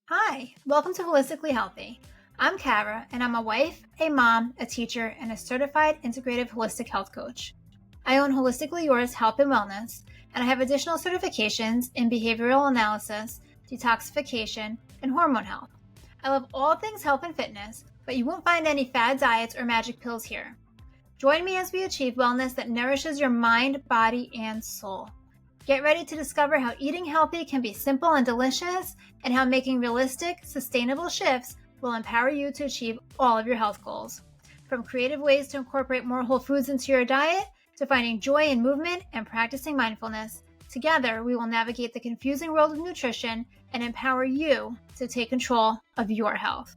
Hi, welcome to Holistically Healthy. I'm Kara, and I'm a wife, a mom, a teacher, and a certified integrative holistic health coach. I own Holistically Yours Health and Wellness, and I have additional certifications in behavioral analysis, detoxification, and hormone health. I love all things health and fitness, but you won't find any fad diets or magic pills here. Join me as we achieve wellness that nourishes your mind, body, and soul. Get ready to discover how eating healthy can be simple and delicious, and how making realistic, sustainable shifts will empower you to achieve all of your health goals. From creative ways to incorporate more whole foods into your diet, to finding joy in movement and practicing mindfulness, together we will navigate the confusing world of nutrition and empower you to take control of your health.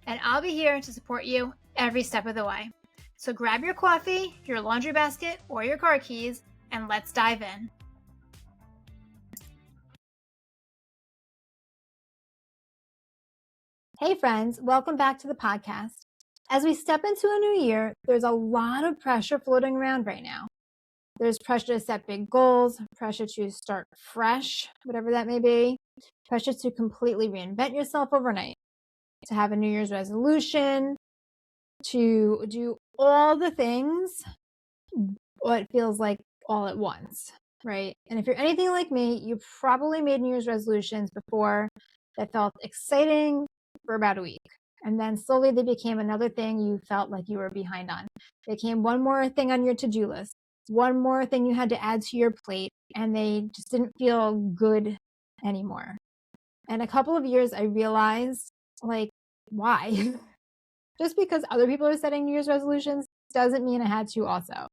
And I'll be here to support you every step of the way. So grab your coffee, your laundry basket, or your car keys, and let's dive in. Hey friends, welcome back to the podcast. As we step into a new year, there's a lot of pressure floating around right now. There's pressure to set big goals, pressure to start fresh, whatever that may be, pressure to completely reinvent yourself overnight, to have a New Year's resolution, to do all the things, what feels like all at once, right? And if you're anything like me, you probably made New Year's resolutions before that felt exciting for about a week. And then slowly they became another thing you felt like you were behind on. They became one more thing on your to-do list, one more thing you had to add to your plate, and they just didn't feel good anymore. And a couple of years, I realized, like, why? Just because other people are setting New Year's resolutions doesn't mean I had to also.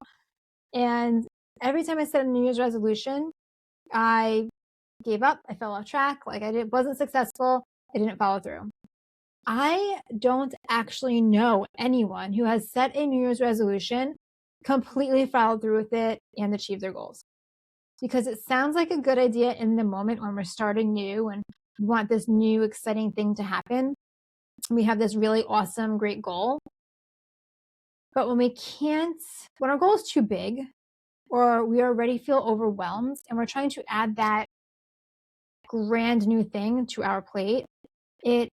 And every time I set a New Year's resolution, I gave up. I fell off track. Like wasn't successful. I didn't follow through. I don't actually know anyone who has set a New Year's resolution, completely followed through with it, and achieved their goals. Because it sounds like a good idea in the moment when we're starting new and we want this new exciting thing to happen. We have this really awesome, great goal. But when our goal is too big, or we already feel overwhelmed and we're trying to add that grand new thing to our plate, it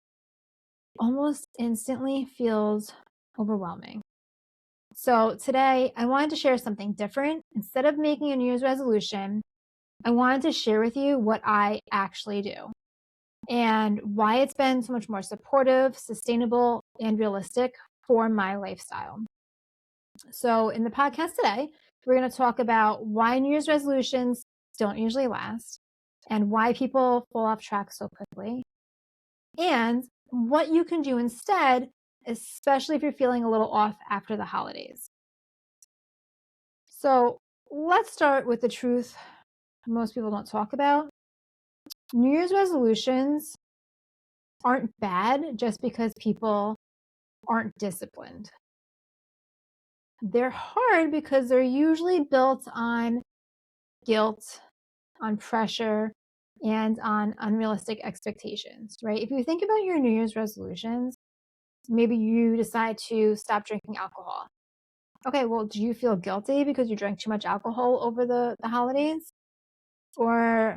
almost instantly feels overwhelming. So today I wanted to share something different. Instead of making a New Year's resolution, I wanted to share with you what I actually do and why it's been so much more supportive, sustainable, and realistic for my lifestyle. So in the podcast today, we're going to talk about why New Year's resolutions don't usually last and why people fall off track so quickly, and what you can do instead, especially if you're feeling a little off after the holidays. So let's start with the truth most people don't talk about. New Year's resolutions aren't bad just because people aren't disciplined. They're hard because they're usually built on guilt, on pressure, and on unrealistic expectations, right? If you think about your New Year's resolutions, maybe you decide to stop drinking alcohol. Okay, well, do you feel guilty because you drank too much alcohol over the holidays? Or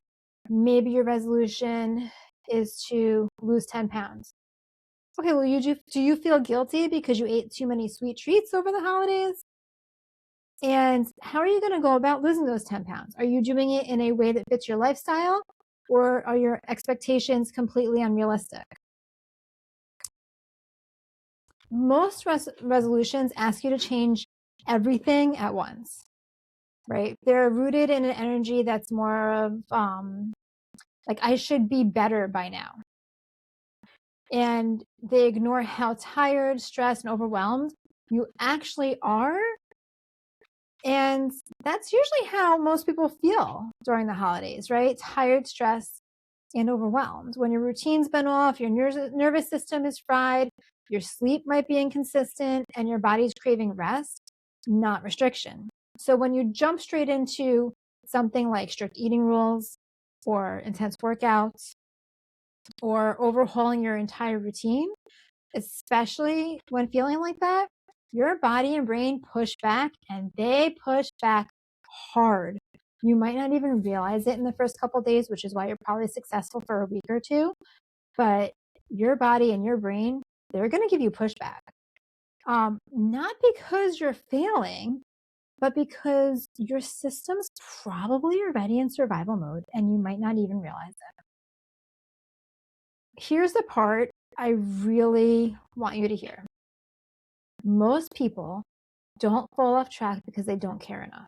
maybe your resolution is to lose 10 pounds. Okay, well, do you feel guilty because you ate too many sweet treats over the holidays? And how are you going to go about losing those 10 pounds? Are you doing it in a way that fits your lifestyle, or are your expectations completely unrealistic? Most resolutions ask you to change everything at once, right? They're rooted in an energy that's more of like, I should be better by now. And they ignore how tired, stressed, and overwhelmed you actually are. And that's usually how most people feel during the holidays, right? Tired, stressed, and overwhelmed. When your routine's been off, your nervous system is fried, your sleep might be inconsistent, and your body's craving rest, not restriction. So when you jump straight into something like strict eating rules or intense workouts or overhauling your entire routine, especially when feeling like that, your body and brain push back, and they push back hard. You might not even realize it in the first couple of days, which is why you're probably successful for a week or two. But your body and your brain, they're going to give you pushback. Not because you're failing, but because your system's probably already in survival mode and you might not even realize it. Here's the part I really want you to hear. Most people don't fall off track because they don't care enough.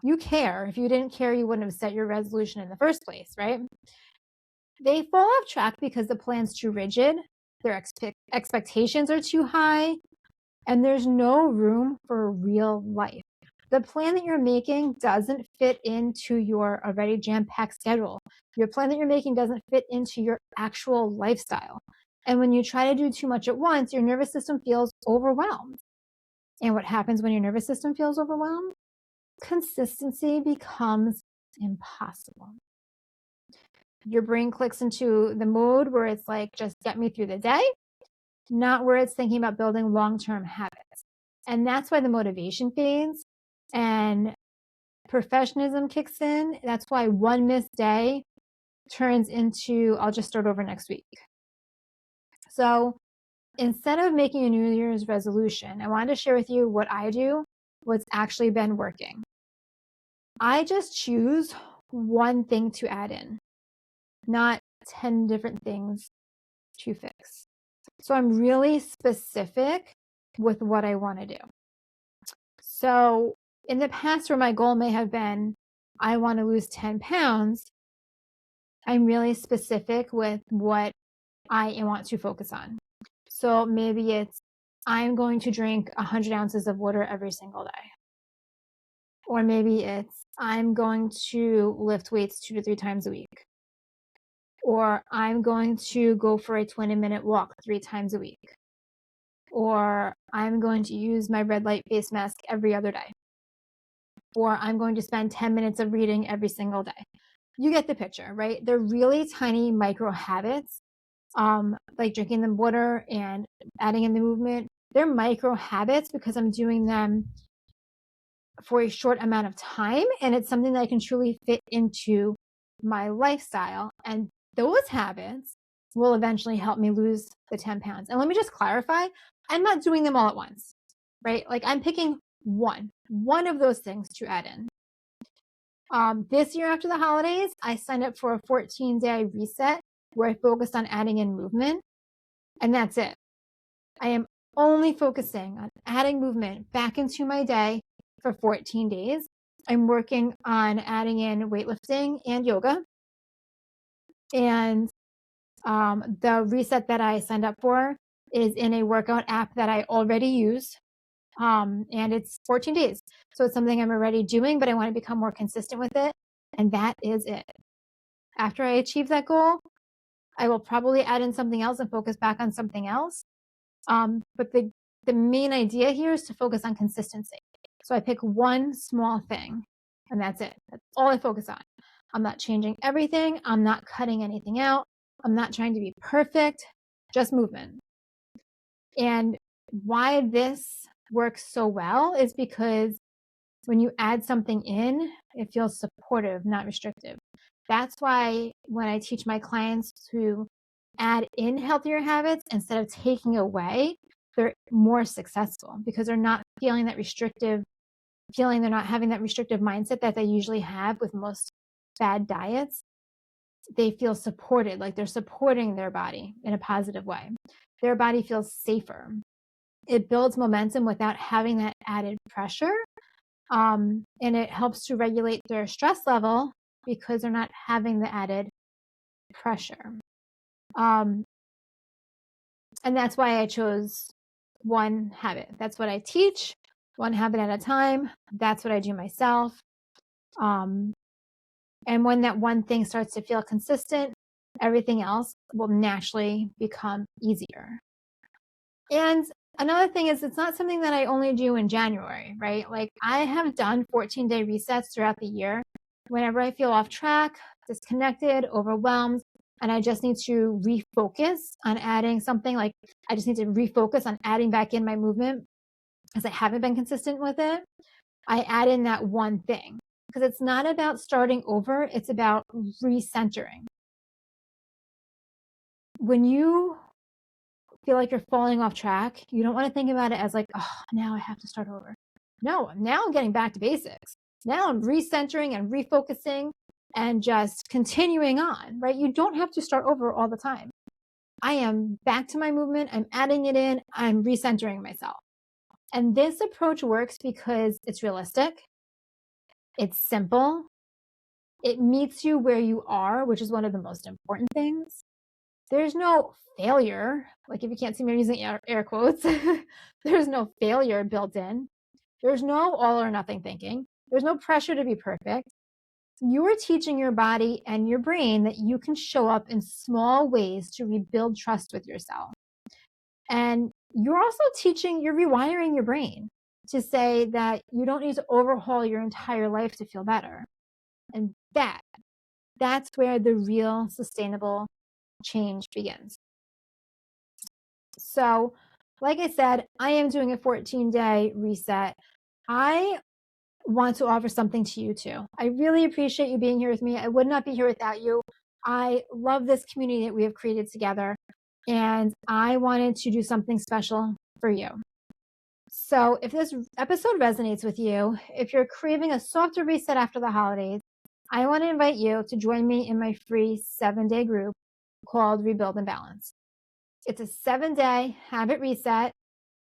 You care. If you didn't care, you wouldn't have set your resolution in the first place, right? They fall off track because the plan's too rigid, their expectations are too high, and there's no room for real life. The plan that you're making doesn't fit into your already jam-packed schedule. Your plan that you're making doesn't fit into your actual lifestyle. And when you try to do too much at once, your nervous system feels overwhelmed. And what happens when your nervous system feels overwhelmed? Consistency becomes impossible. Your brain clicks into the mode where it's like, just get me through the day, not where it's thinking about building long-term habits. And that's why the motivation fades and perfectionism kicks in. That's why one missed day turns into, I'll just start over next week. So instead of making a New Year's resolution, I wanted to share with you what I do, what's actually been working. I just choose one thing to add in, not 10 different things to fix. So I'm really specific with what I want to do. So in the past, where my goal may have been, I want to lose 10 pounds, I'm really specific with what I want to focus on. So maybe it's, I'm going to drink 100 ounces of water every single day. Or maybe it's, I'm going to lift weights 2 to 3 times a week. Or I'm going to go for a 20-minute walk 3 times a week. Or I'm going to use my red light face mask every other day. Or I'm going to spend 10 minutes of reading every single day. You get the picture, right? They're really tiny micro habits, like drinking the water and adding in the movement. They're micro habits because I'm doing them for a short amount of time, and it's something that I can truly fit into my lifestyle. And those habits will eventually help me lose the 10 pounds. And let me just clarify, I'm not doing them all at once, right? Like I'm picking one of those things to add in. This year after the holidays, I signed up for a 14-day reset where I focused on adding in movement, and that's it. I am only focusing on adding movement back into my day for 14 days. I'm working on adding in weightlifting and yoga. And the reset that I signed up for is in a workout app that I already use. And it's 14 days. So it's something I'm already doing, but I want to become more consistent with it. And that is it. After I achieve that goal, I will probably add in something else and focus back on something else. But the main idea here is to focus on consistency. So I pick one small thing and that's it. That's all I focus on. I'm not changing everything. I'm not cutting anything out. I'm not trying to be perfect, just movement. And why this works so well is because when you add something in, it feels supportive, not restrictive. That's why when I teach my clients to add in healthier habits instead of taking away, they're more successful because they're not feeling that restrictive feeling. They're not having that restrictive mindset that they usually have with most bad diets. They feel supported, like they're supporting their body in a positive way. Their body feels safer. It builds momentum without having that added pressure. And it helps to regulate their stress level because they're not having the added pressure. And that's why I chose one habit. That's what I teach, one habit at a time. That's what I do myself. And when that one thing starts to feel consistent, everything else will naturally become easier. And another thing is, it's not something that I only do in January, right? Like I have done 14-day resets throughout the year. Whenever I feel off track, disconnected, overwhelmed, and I just need to refocus on adding something, like I just need to refocus on adding back in my movement because I haven't been consistent with it, I add in that one thing because it's not about starting over. It's about recentering. when you feel like you're falling off track, you don't want to think about it as like, oh, now I have to start over. No, now I'm getting back to basics. Now I'm recentering and refocusing and just continuing on, right? You don't have to start over all the time. I am back to my movement. I'm adding it in. I'm recentering myself. And this approach works because it's realistic. It's simple. It meets you where you are, which is one of the most important things. There's no failure. Like if you can't see me, I'm using air quotes. There's no failure built in. There's no all or nothing thinking. There's no pressure to be perfect. You are teaching your body and your brain that you can show up in small ways to rebuild trust with yourself. And you're also you're rewiring your brain to say that you don't need to overhaul your entire life to feel better. And that's where the real sustainable change begins. So, like I said, I am doing a 14-day reset. I want to offer something to you too. I really appreciate you being here with me. I would not be here without you. I love this community that we have created together, and I wanted to do something special for you. So if this episode resonates with you, if you're craving a softer reset after the holidays, I want to invite you to join me in my free 7-day group called Rebuild and Balance. It's a 7-day habit reset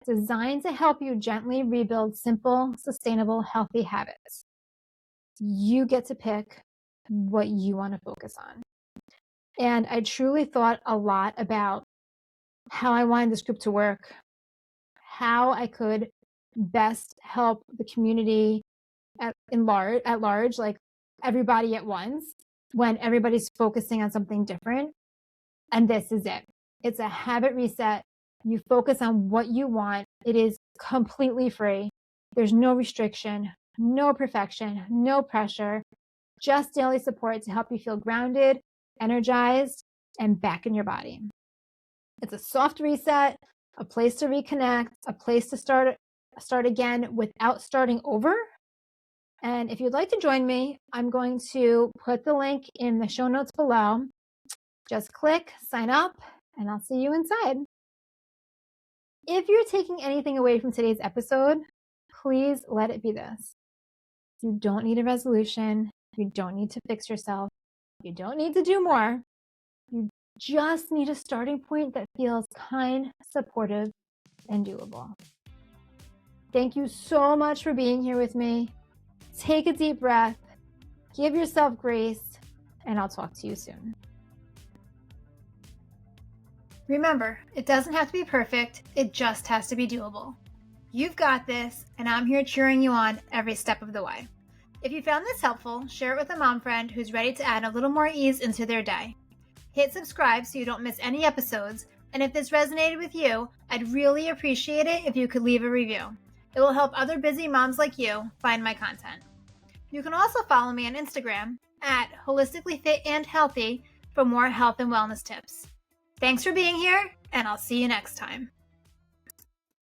designed to help you gently rebuild simple, sustainable, healthy habits. You get to pick what you want to focus on. And I truly thought a lot about how I wanted this group to work, how I could best help the community at large, like everybody at once, when everybody's focusing on something different. And this is it. It's a habit reset. You focus on what you want. It is completely free. There's no restriction, no perfection, no pressure, just daily support to help you feel grounded, energized, and back in your body. It's a soft reset, a place to reconnect, a place to start again without starting over. And if you'd like to join me, I'm going to put the link in the show notes below. Just click, sign up, and I'll see you inside. If you're taking anything away from today's episode, please let it be this. You don't need a resolution. You don't need to fix yourself. You don't need to do more. You just need a starting point that feels kind, supportive, and doable. Thank you so much for being here with me. Take a deep breath, give yourself grace, and I'll talk to you soon. Remember, it doesn't have to be perfect, it just has to be doable. You've got this, and I'm here cheering you on every step of the way. If you found this helpful, share it with a mom friend who's ready to add a little more ease into their day. Hit subscribe so you don't miss any episodes, and if this resonated with you, I'd really appreciate it if you could leave a review. It will help other busy moms like you find my content. You can also follow me on Instagram at holisticallyfitandhealthy for more health and wellness tips. Thanks for being here, and I'll see you next time.